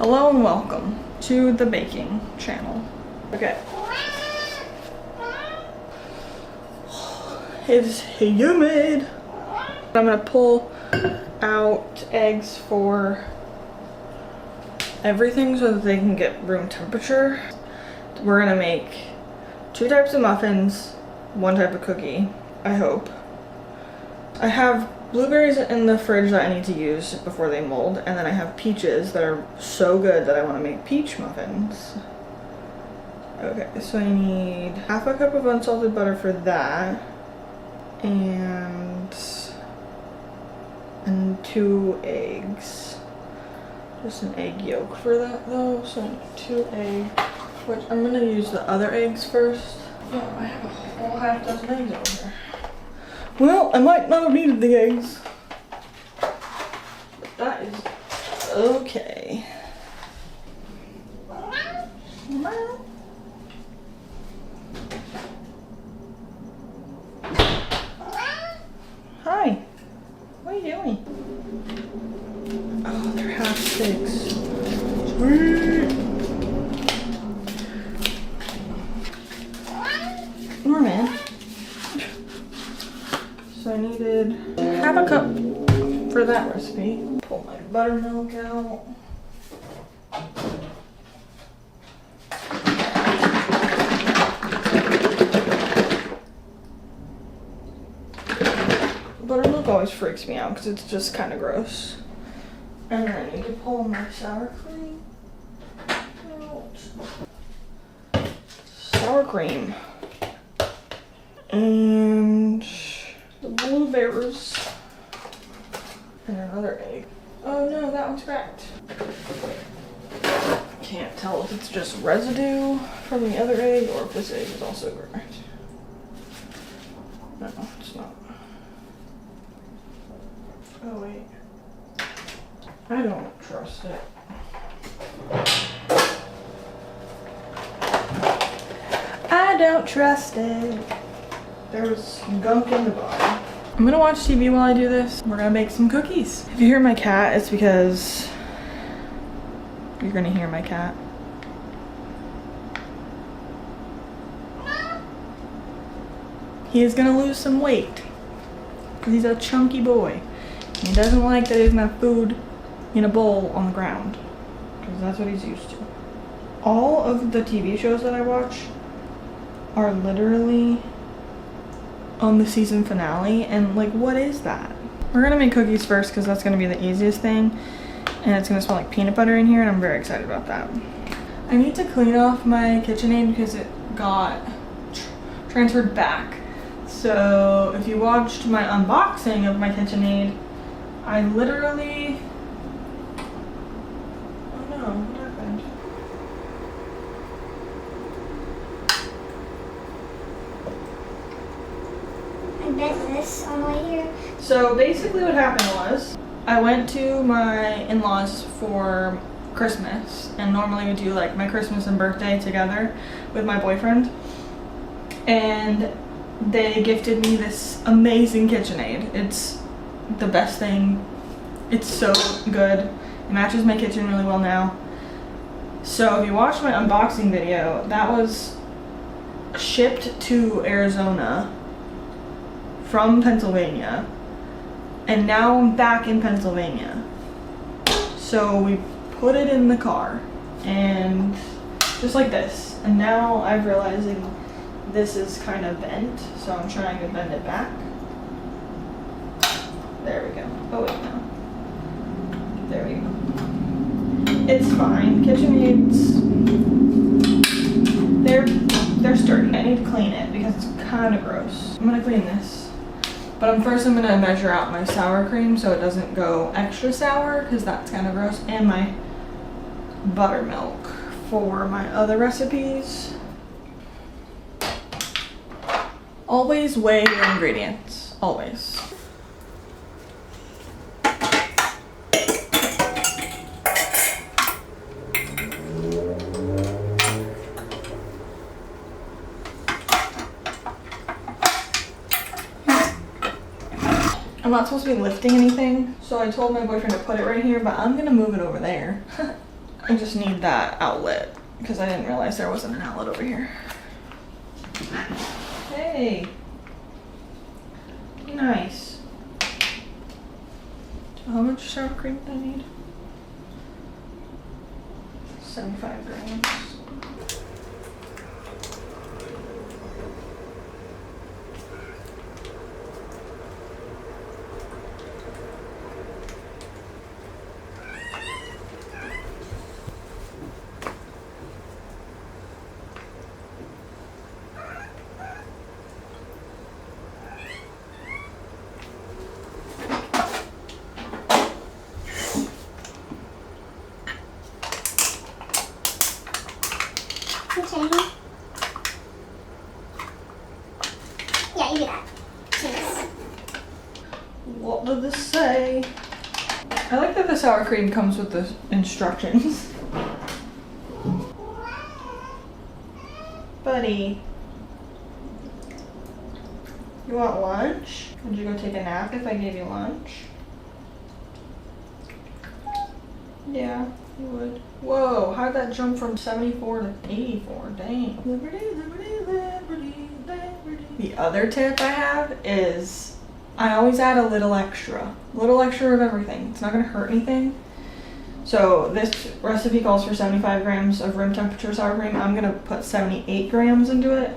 Hello and welcome to the baking channel. Okay. It's humid. I'm gonna pull out eggs for everything so that they can get room temperature. We're gonna make 2 types of muffins, 1 type of cookie, I hope. I have blueberries in the fridge that I need to use before they mold, and then I have peaches that are so good that I want to make peach muffins. Okay, so I need half a cup of unsalted butter for that, and 2 eggs. Just an egg yolk for that though, so I need 2 eggs, which I'm gonna use the other eggs first. Yeah, I have a whole half dozen eggs over here. Well, I might not have needed the eggs, but that is okay. Hi, what are you doing? Oh, they're half sticks. Sweet. Norman. So I needed half a cup for that recipe. Pull my buttermilk out. Buttermilk always freaks me out because it's just kind of gross. And then I need to pull my sour cream out. Sour cream. And the blueberries. And another egg. Oh no, that one's cracked. Can't tell if it's just residue from the other egg or if this egg is also cracked. No, it's not. Oh wait. I don't trust it. I don't trust it. There was gunk in the bottom. I'm gonna watch TV while I do this. We're gonna make some cookies. If you hear my cat, it's because you're gonna hear my cat. He is gonna lose some weight because he's a chunky boy. And he doesn't like that he doesn't have food in a bowl on the ground because that's what he's used to. All of the TV shows that I watch are literally on the season finale, and like, what is that? We're gonna make cookies first because that's gonna be the easiest thing, and it's gonna smell like peanut butter in here, and I'm very excited about that. I need to clean off my KitchenAid because it got transferred back. So if you watched my unboxing of my KitchenAid, I literally, oh no, what happened? I bet this on the way here. So basically what happened was, I went to my in-laws for Christmas, and normally we do like my Christmas and birthday together with my boyfriend, and they gifted me this amazing KitchenAid. It's the best thing. It's so good. It matches my kitchen really well now. So if you watched my unboxing video, that was shipped to Arizona from Pennsylvania, and now I'm back in Pennsylvania. So we put it in the car, and just like this, and now I'm realizing this is kind of bent, so I'm trying to bend it back. There we go. Oh wait, no. There we go. It's fine. KitchenAids, they're sturdy. I need to clean it because it's kind of gross. I'm gonna clean this. But first I'm gonna measure out my sour cream so it doesn't go extra sour because that's kind of gross, and my buttermilk for my other recipes. Always weigh your ingredients, always. I'm not supposed to be lifting anything, so I told my boyfriend to put it right here, but I'm gonna move it over there. I just need that outlet because I didn't realize there wasn't an outlet over here. Hey. Nice. So how much sour cream do I need? 75 grams. Okay. Yeah, you do that. Cheers. What did this say? I like that the sour cream comes with the instructions. Buddy, you want lunch? Would you go take a nap if I gave you lunch? Yeah, you would. Whoa, how'd that jump from 74 to 84? Dang. Liberty, liberty, liberty, liberty. The other tip I have is I always add a little extra. A little extra of everything. It's not gonna hurt anything. So this recipe calls for 75 grams of room temperature sour cream. I'm gonna put 78 grams into it.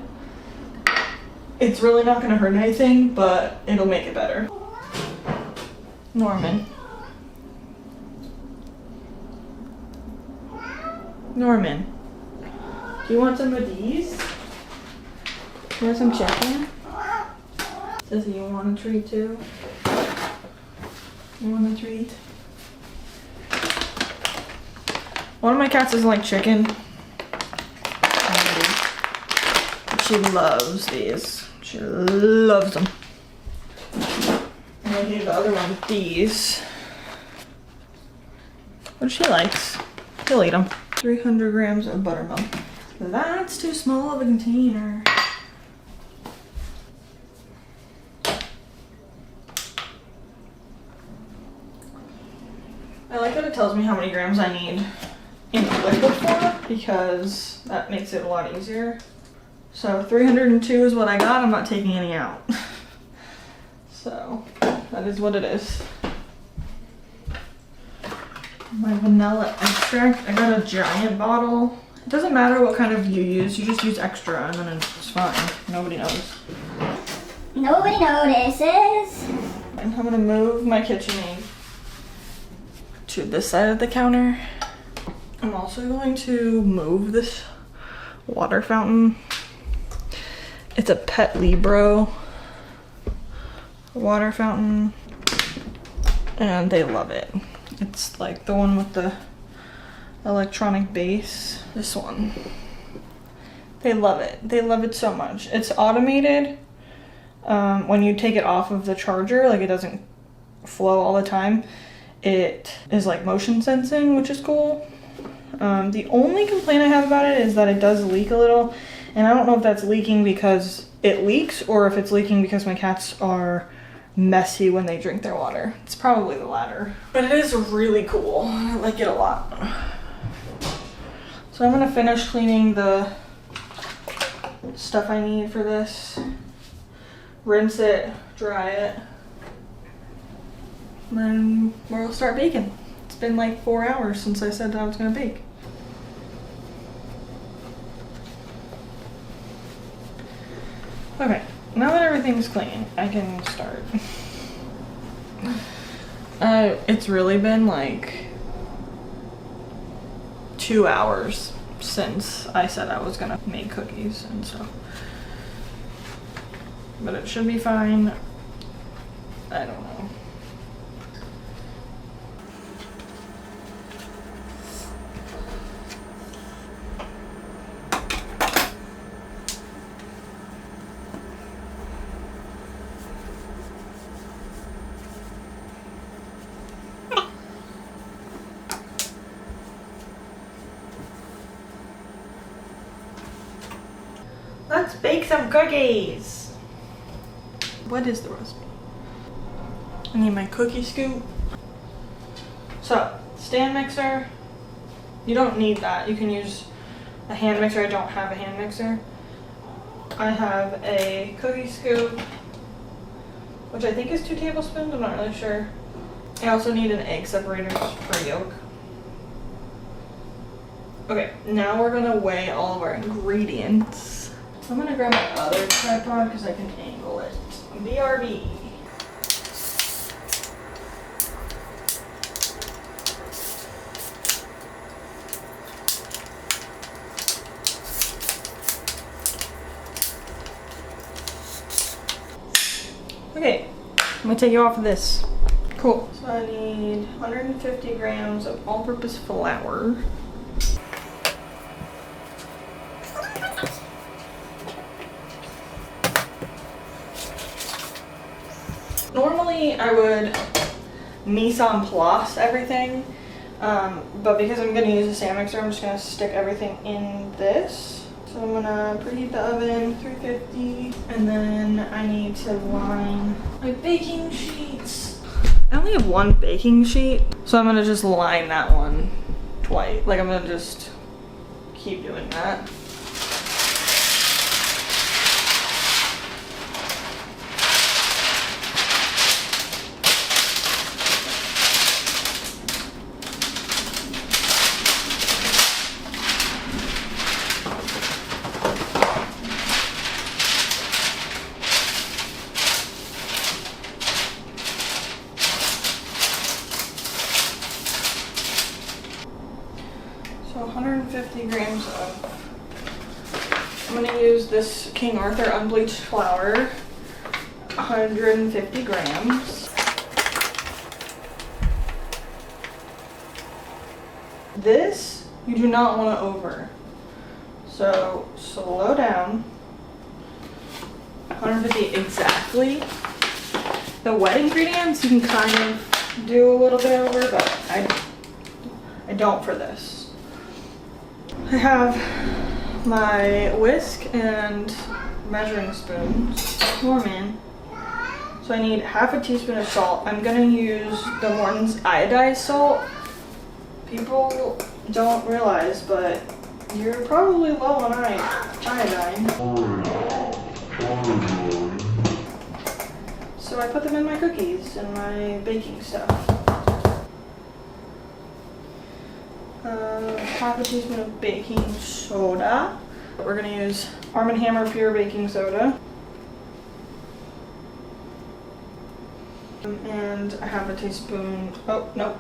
It's really not gonna hurt anything, but it'll make it better. Norman. Norman, do you want some of these? You want some chicken? Does you want a treat too? You want a treat? One of my cats doesn't like chicken. She loves these. She loves them. And I gave the other one these. But she likes. He'll eat them. 300 grams of buttermilk. That's too small of a container. I like that it tells me how many grams I need in liquid form because that makes it a lot easier. So 302 is what I got. I'm not taking any out. So that is what it is. My vanilla extract. I got a giant bottle. It doesn't matter what kind of you use just use extra and then it's fine. Nobody knows. Nobody notices. And I'm gonna move my KitchenAid to this side of the counter. I'm also going to move this water fountain. It's a Pet Libro water fountain and they love it. It's like the one with the electronic base. This one. They love it. They love it so much. It's automated. When you take it off of the charger, like it doesn't flow all the time. It is like motion sensing, which is cool. The only complaint I have about it is that it does leak a little. And I don't know if that's leaking because it leaks or if it's leaking because my cats are messy when they drink their water. It's probably the latter. But it is really cool. I like it a lot. So I'm gonna finish cleaning the stuff I need for this. Rinse it, dry it. And then we'll start baking. It's been like 4 hours since I said I was gonna bake. Okay, now that everything's clean, I can start. It's really been like 2 hours since I said I was gonna make cookies and so. But it should be fine. I don't know. Let's bake some cookies. What is the recipe? I need my cookie scoop. So, stand mixer, You don't need that. You can use a hand mixer. I don't have a hand mixer. I have a cookie scoop, which I think is 2 tablespoons. I'm not really sure. I also need an egg separator for yolk. Okay, now we're gonna weigh all of our ingredients. I'm gonna grab my other tripod because I can angle it. BRB. Okay, I'm gonna take you off of this. Cool. So I need 150 grams of all-purpose flour. Normally I would mise en place everything, but because I'm gonna use a stand mixer, I'm just gonna stick everything in this. So I'm gonna preheat the oven, 350, and then I need to line my baking sheets. I only have 1 baking sheet, so I'm gonna just line that one twice. Like I'm gonna just keep doing that. So 150 grams of, I'm gonna use this King Arthur unbleached flour, 150 grams. This, you do not want to over. So slow down, 150 exactly. The wet ingredients, you can kind of do a little bit over, but I don't for this. I have my whisk and measuring spoons. Pour 'em in. So I need half a teaspoon of salt. I'm gonna use the Morton's iodized salt. People don't realize, but you're probably low on iodine. So I put them in my cookies and my baking stuff. Half a teaspoon of baking soda. We're gonna use Arm & Hammer pure baking soda. And a half a teaspoon, oh no,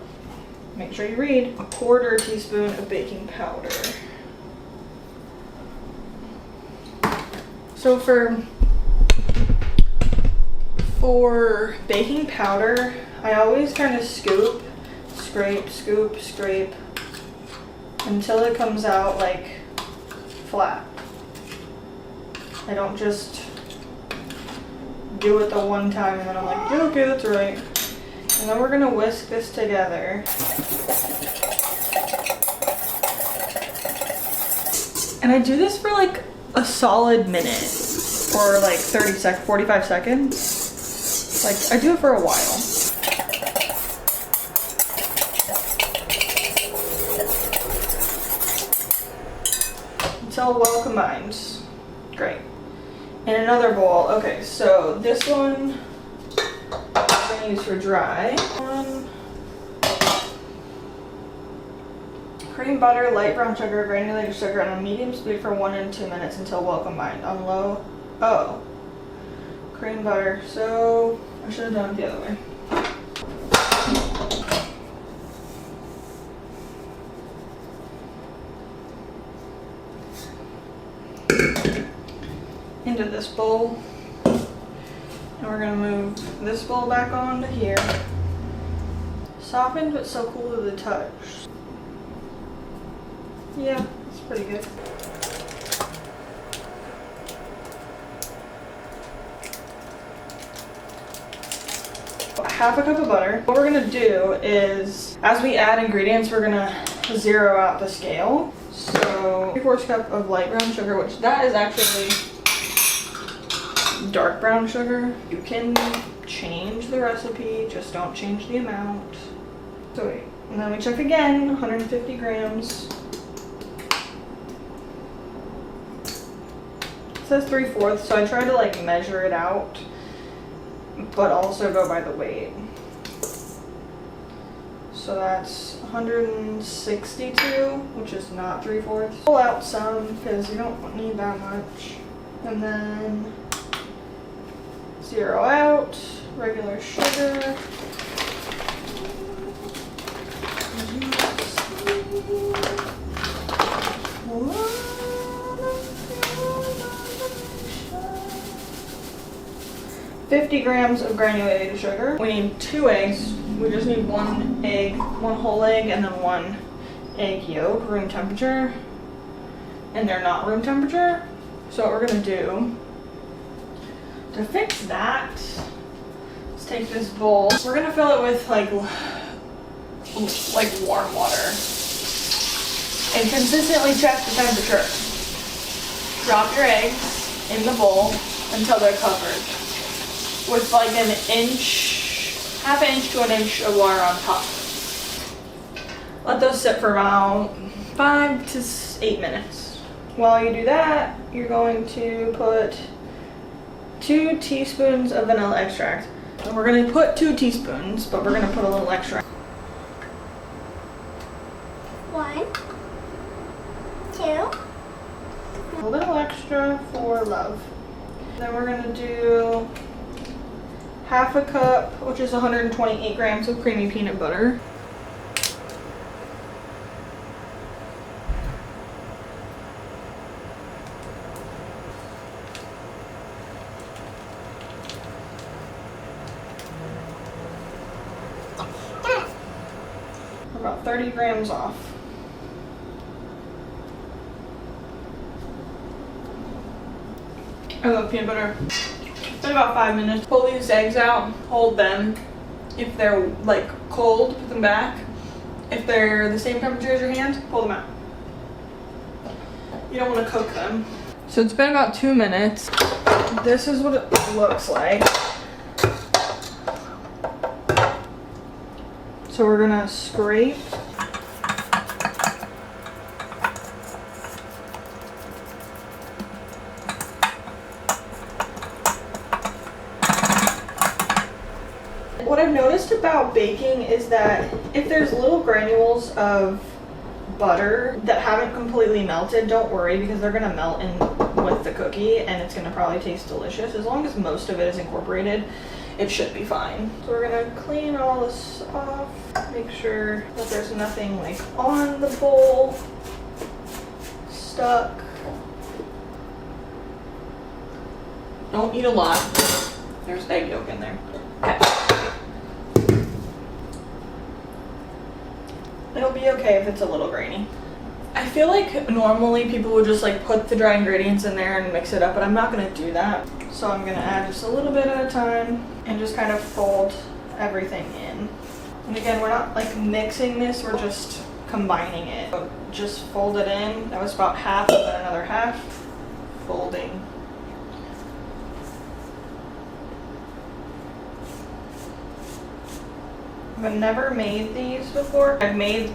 make sure you read, a 1/4 teaspoon of baking powder. So for baking powder, I always kind of scoop, scrape, scoop, scrape, until it comes out like flat. I don't just do it the one time and then I'm like, yeah, okay, that's right. And then we're gonna whisk this together. And I do this for like a solid minute or like 45 seconds. Like I do it for a while. Until well combined. Great. In another bowl, okay, so this one I'm gonna use for dry. Cream butter, light brown sugar, granulated sugar on a medium speed for 1 and 2 minutes until well combined. On low, oh, cream butter, so I should have done it the other way. Into this bowl, and we're gonna move this bowl back onto here. Softened but still cool to the touch. Yeah, it's pretty good. Half a cup of butter. What we're gonna do is, as we add ingredients, we're gonna zero out the scale. So 3/4 cup of light brown sugar, which that is actually dark brown sugar. You can change the recipe, just don't change the amount. So wait, and then we check again, 150 grams. It says 3/4, so I tried to like measure it out, but also go by the weight. So that's 162, which is not 3/4. Pull out some because you don't need that much. And then 0 out, regular sugar. $50 grams of granulated sugar. We need 2 eggs. We just need 1 egg, 1 whole egg, and then 1 egg yolk, room temperature. And they're not room temperature. So what we're gonna do to fix that, let's take this bowl. We're gonna fill it with like warm water. And consistently check the temperature. Drop your eggs in the bowl until they're covered with like an inch, half an inch to an inch of water on top. Let those sit for about 5 to 8 minutes. While you do that, you're going to put 2 teaspoons of vanilla extract. And we're going to put 2 teaspoons, but we're going to put a little extra. 1, 2. A little extra for love. Then we're going to do half a cup, which is 128 grams of creamy peanut butter. About 30 grams off. I love peanut butter. It's been about 5 minutes. Pull these eggs out, hold them. If they're like cold, put them back. If they're the same temperature as your hand, pull them out. You don't want to cook them. So it's been about 2 minutes. This is what it looks like. So we're gonna scrape. What I've noticed about baking is that if there's little granules of butter that haven't completely melted, don't worry because they're gonna melt in with the cookie and it's gonna probably taste delicious. As long as most of it is incorporated, it should be fine. So we're gonna clean all this off, make sure that there's nothing like on the bowl, stuck. Don't eat a lot. There's egg yolk in there. Okay. It'll be okay if it's a little grainy. I feel like normally people would just like put the dry ingredients in there and mix it up, but I'm not gonna do that. So I'm gonna add just a little bit at a time and just kind of fold everything in. And again, we're not like mixing this, we're just combining it. So just fold it in. That was about half, and then another half. Folding. I've never made these before. I've made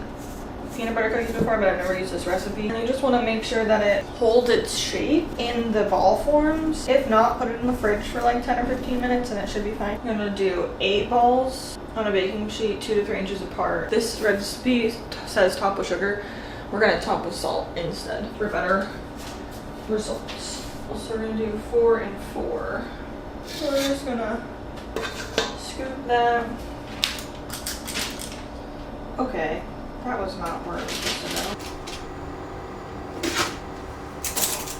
peanut butter cookies before, but I've never used this recipe. And you just want to make sure that it holds its shape in the ball forms. If not, put it in the fridge for like 10 or 15 minutes and it should be fine. I'm gonna do 8 balls on a baking sheet, 2 to 3 inches apart. This recipe says top with sugar. We're gonna top with salt instead for better results. So we're gonna do 4 and 4. So we're just gonna scoop that. Okay, that was not where it was supposed to go.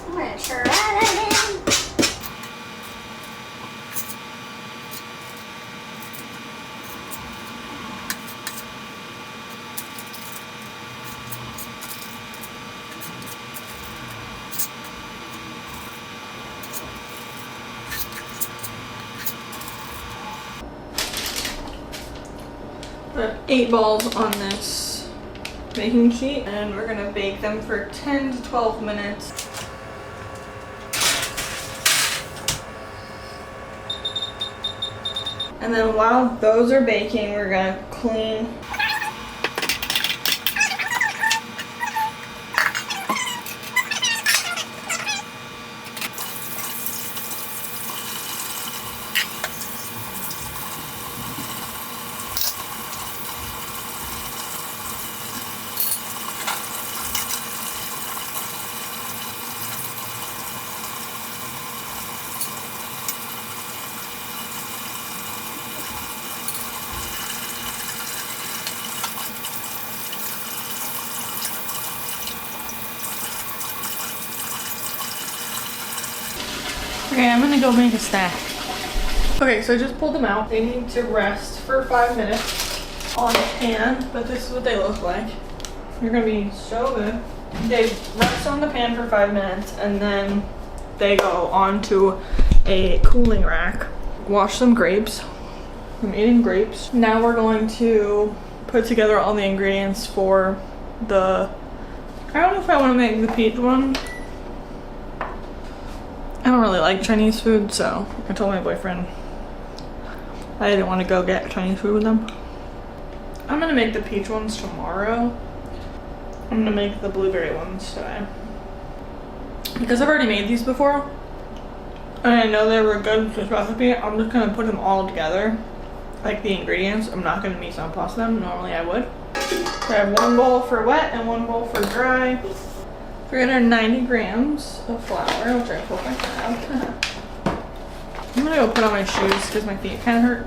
I'm gonna try that in. Put 8 balls on this baking sheet and we're gonna bake them for 10 to 12 minutes. And then while those are baking, we're gonna clean. Okay, I'm gonna go make a snack. Okay, so I just pulled them out. They need to rest for 5 minutes on the pan, but this is what they look like. They're gonna be so good. They rest on the pan for 5 minutes and then they go onto a cooling rack. Wash some grapes. I'm eating grapes. Now we're going to put together all the ingredients for the, I don't know if I want to make the peach one. I don't really like Chinese food, so I told my boyfriend I didn't want to go get Chinese food with them. I'm gonna make the peach ones tomorrow. I'm gonna make the blueberry ones today. Because I've already made these before, and I know they were good with this recipe, I'm just gonna put them all together, like the ingredients. I'm not gonna mise en place them, normally I would. So I have 1 bowl for wet and 1 bowl for dry. 390 grams of flour, which I hope I have. I'm gonna go put on my shoes because my feet kind of hurt.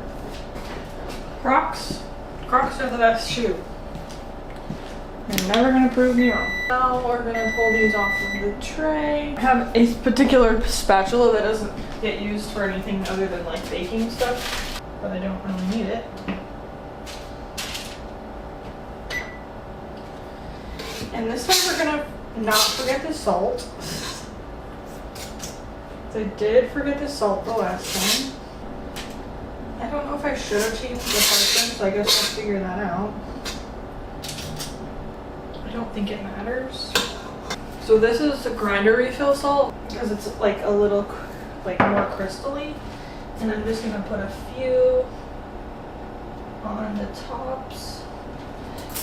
Crocs are the best shoe. You're never gonna prove me wrong. Now we're gonna pull these off of the tray. I have a particular spatula that doesn't get used for anything other than like baking stuff, but I don't really need it. And this time we're gonna not forget the salt. So I did forget the salt the last time. I don't know if I should have changed the parsons, so I guess I'll figure that out. I don't think it matters. So this is the grinder refill salt because it's like a little like more crystally. And I'm just gonna put a few on the tops.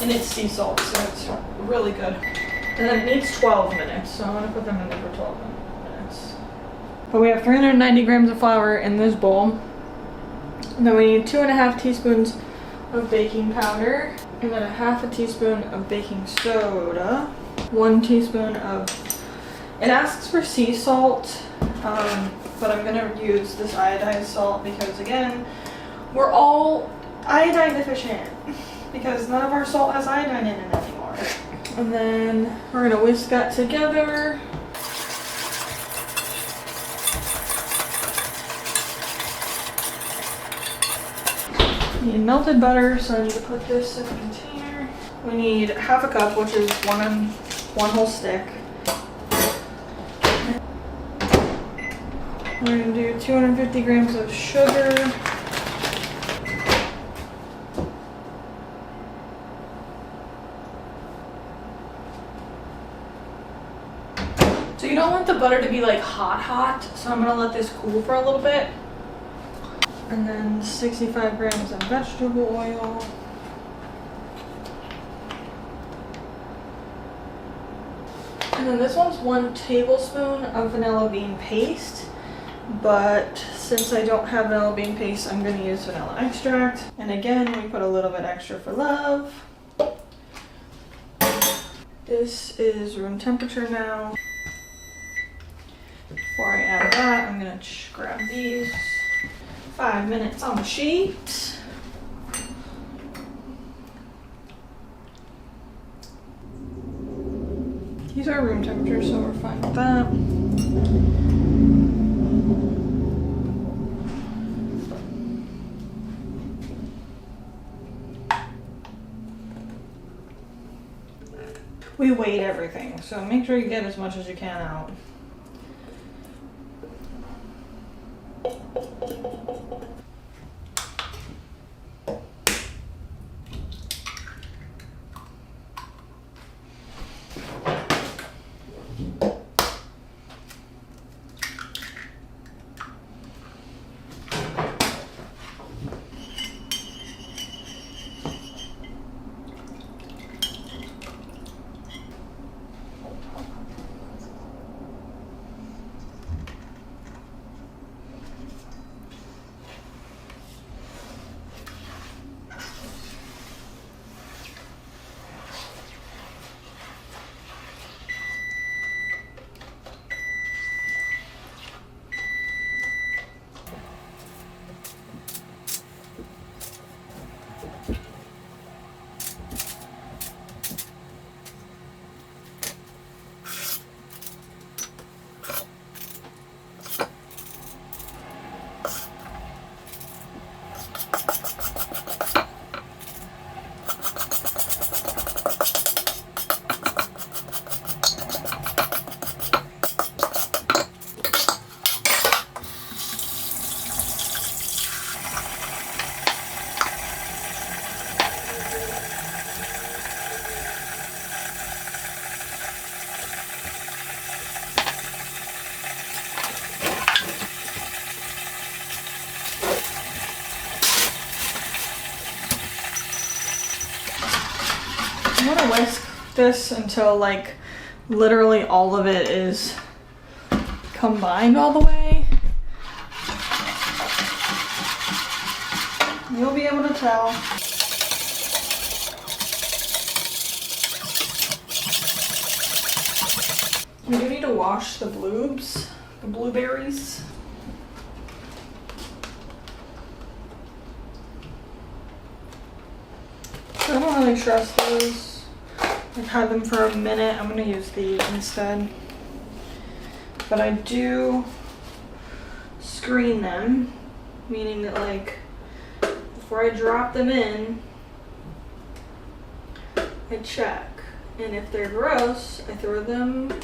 And it's sea salt, so it's really good. And then it needs 12 minutes, so I'm gonna put them in there for 12 minutes. But we have 390 grams of flour in this bowl. And then we need 2.5 teaspoons of baking powder, and then 1/2 teaspoon of baking soda, 1 teaspoon of, it asks for sea salt, but I'm gonna use this iodized salt because again, we're all iodine deficient because none of our salt has iodine in it anymore. And then we're gonna whisk that together. We need melted butter, so I need to put this in a container. We need 1/2 cup, which is one whole stick. We're gonna do 250 grams of sugar. So you don't want the butter to be like hot, so I'm gonna let this cool for a little bit. And then 65 grams of vegetable oil. And then this one's 1 tablespoon of vanilla bean paste. But since I don't have vanilla bean paste, I'm gonna use vanilla extract. And again, we put a little bit extra for love. This is room temperature now. Before I add that, I'm gonna grab these. 5 minutes on the sheet. These are room temperature, so we're fine with that. We weighed everything, so make sure you get as much as you can out. this until like literally all of it is combined all the way. You'll be able to tell. We do need to wash the blueberries. I don't really trust those. I've had them for a minute. I'm gonna use these instead. But I do screen them, meaning that like before I drop them in, I check. And if they're gross, I throw them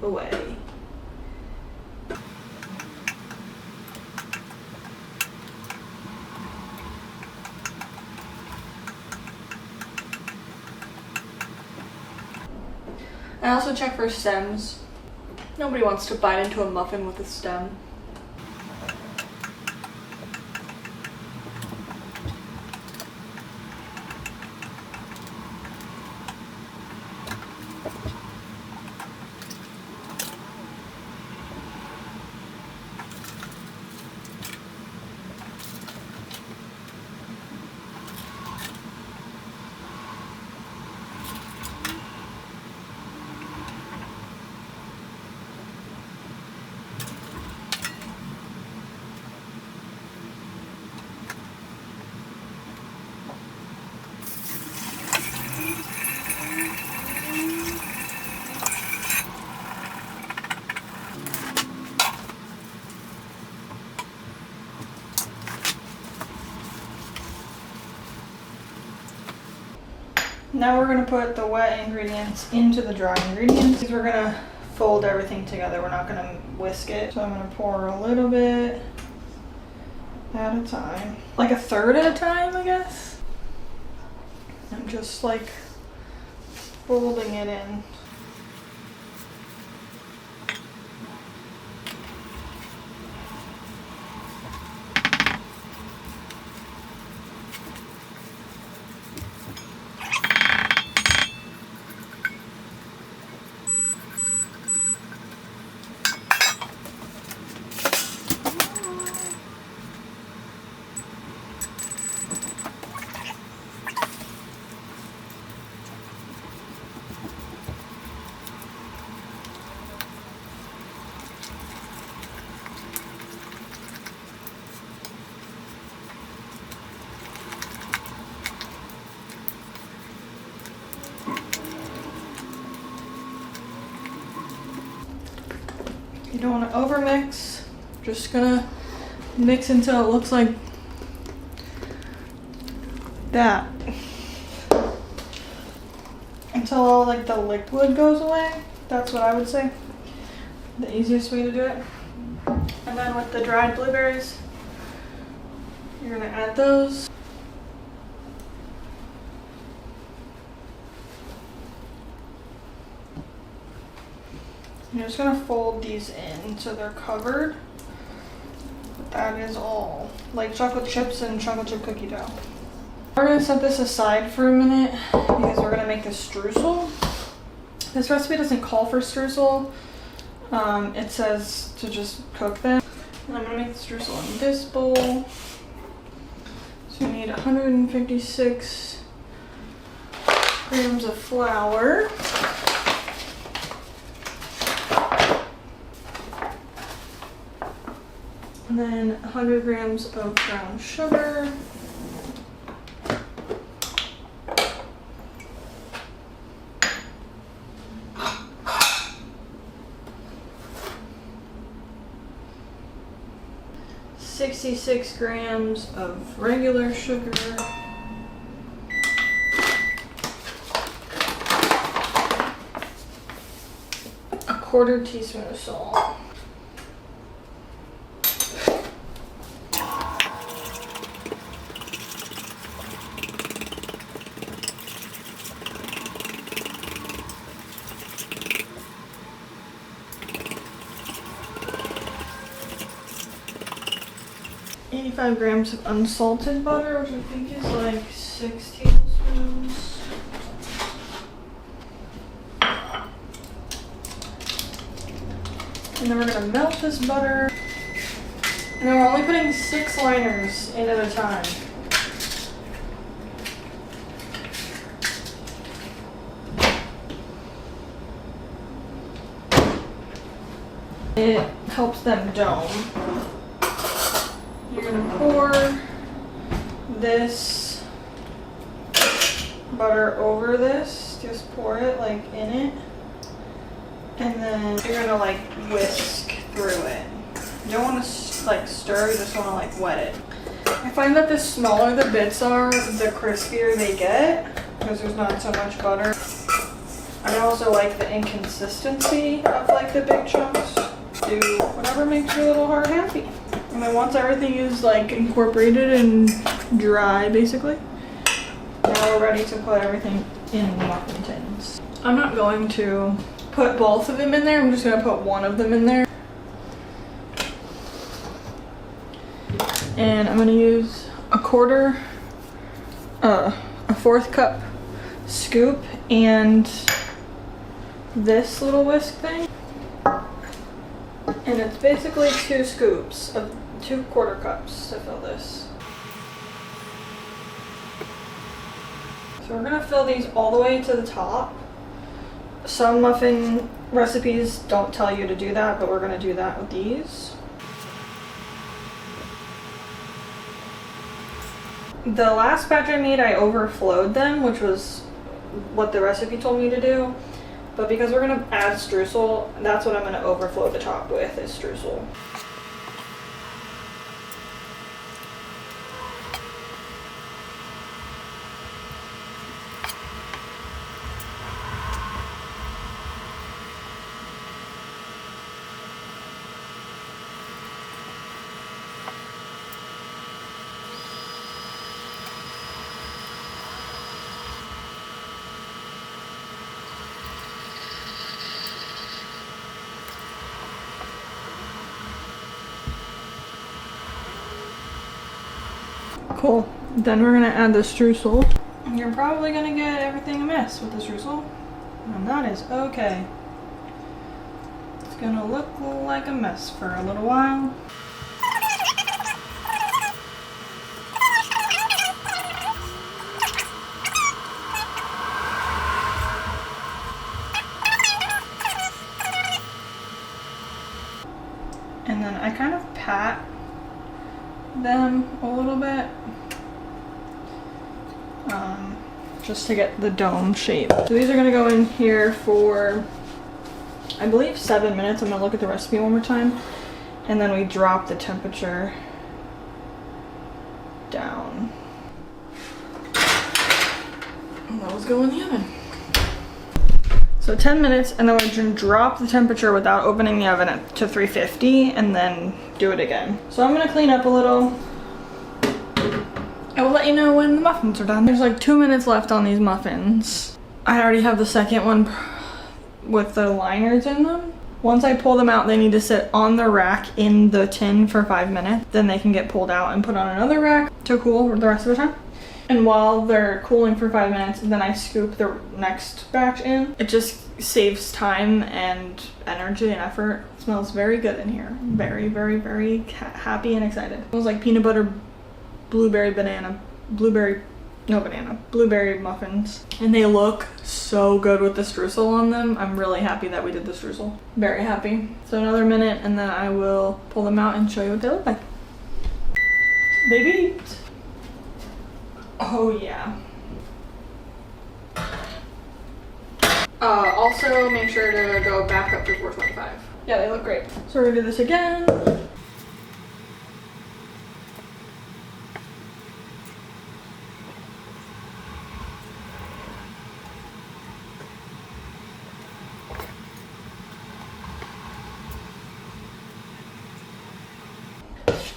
away. I also check for stems. Nobody wants to bite into a muffin with a stem. Now we're gonna put the wet ingredients into the dry ingredients. We're gonna fold everything together. We're not gonna whisk it. So I'm gonna pour a little bit at a time. Like a third at a time, I guess. I'm just like folding it in. You don't want to overmix. Just gonna mix until it looks like that. Until all like the liquid goes away. That's what I would say. The easiest way to do it. And then with the dried blueberries, you're gonna add those. You're just gonna fold these in so they're covered. That is all. Like chocolate chips and chocolate chip cookie dough. We're gonna set this aside for a minute because we're gonna make this streusel. This recipe doesn't call for streusel. It says to just cook them. And I'm gonna make the streusel in this bowl. So we need 156 grams of flour. And then 100 grams of brown sugar. $66 grams of regular sugar. A quarter teaspoon of salt. $85 grams of unsalted butter, which I think is like 6 tablespoons. And then we're gonna melt this butter. And then we're only putting 6 liners in at a time. It helps them dome. You're gonna pour this butter over this. Just pour it like in it. And then you're gonna like whisk through it. You don't want to like stir, you just want to like wet it. I find that the smaller the bits are, the crispier they get because there's not so much butter. I also like the inconsistency of like the big chunks. Do whatever makes your little heart happy. And then once everything is like incorporated and dry basically, now we're ready to put everything in the muffin tins. I'm not going to put both of them in there, I'm just going to put one of them in there. And I'm going to use a 1/4 cup scoop and this little whisk thing. And it's basically 2 scoops of 2 1/4 cups to fill this. So we're gonna fill these all the way to the top. Some muffin recipes don't tell you to do that, but we're gonna do that with these. The last batch I made, I overflowed them, which was what the recipe told me to do. But because we're gonna add streusel, that's what I'm gonna overflow the top with, is streusel. Cool. Then we're gonna add the streusel. You're probably gonna get everything a mess with the streusel, and that is okay. It's gonna look like a mess for a little while. And then I kind of pat them a little bit just to get the dome shape. So these are gonna go in here for, I believe, 7 minutes. I'm gonna look at the recipe one more time, and then we drop the temperature down. And those go in the oven. So 10 minutes, and then we're gonna drop the temperature without opening the oven to 350, and then do it again. So I'm gonna clean up a little. I will let you know when the muffins are done. There's like 2 minutes left on these muffins. I already have the second one with the liners in them. Once I pull them out, they need to sit on the rack in the tin for 5 minutes. Then they can get pulled out and put on another rack to cool the rest of the time. And while they're cooling for 5 minutes, then I scoop the next batch in. It just saves time and energy and effort. It smells very good in here. Very, very, very happy and excited. It smells like peanut butter, blueberry muffins. And they look so good with the streusel on them. I'm really happy that we did the streusel. Very happy. So another minute, and then I will pull them out and show you what they look like. They beeped. Oh yeah. Also make sure to go back up to 425. Yeah, they look great. So we're gonna do this again.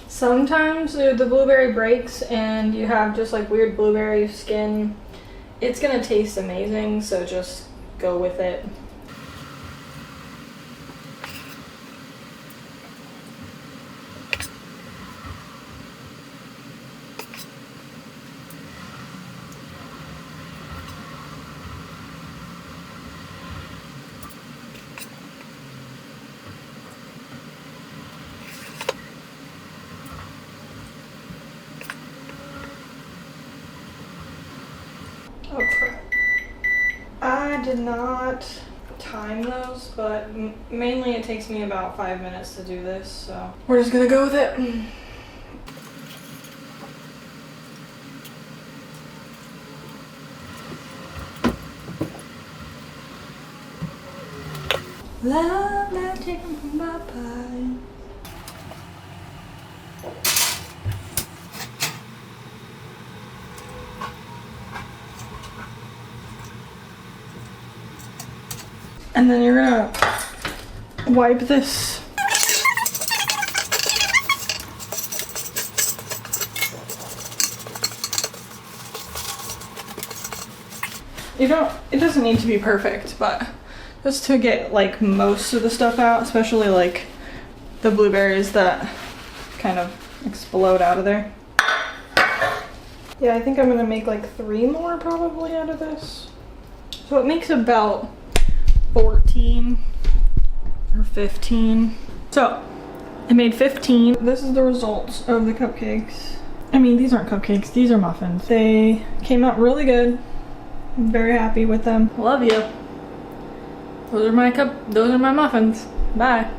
Sometimes the blueberry breaks and you have just like weird blueberry skin. It's gonna taste amazing, so just go with it. did not time those, but mainly it takes me about 5 minutes to do this, so we're just gonna go with it. Love that chicken from my pie. And then you're gonna wipe this. It doesn't need to be perfect, but just to get like most of the stuff out, especially like the blueberries that kind of explode out of there. Yeah, I think I'm gonna make like 3 more probably out of this. So it makes about 14 or 15. So I made 15. This is the results of the cupcakes. I mean, these aren't cupcakes, these are muffins. They came out really good. I'm very happy with them. Love you. Those are my muffins. Bye.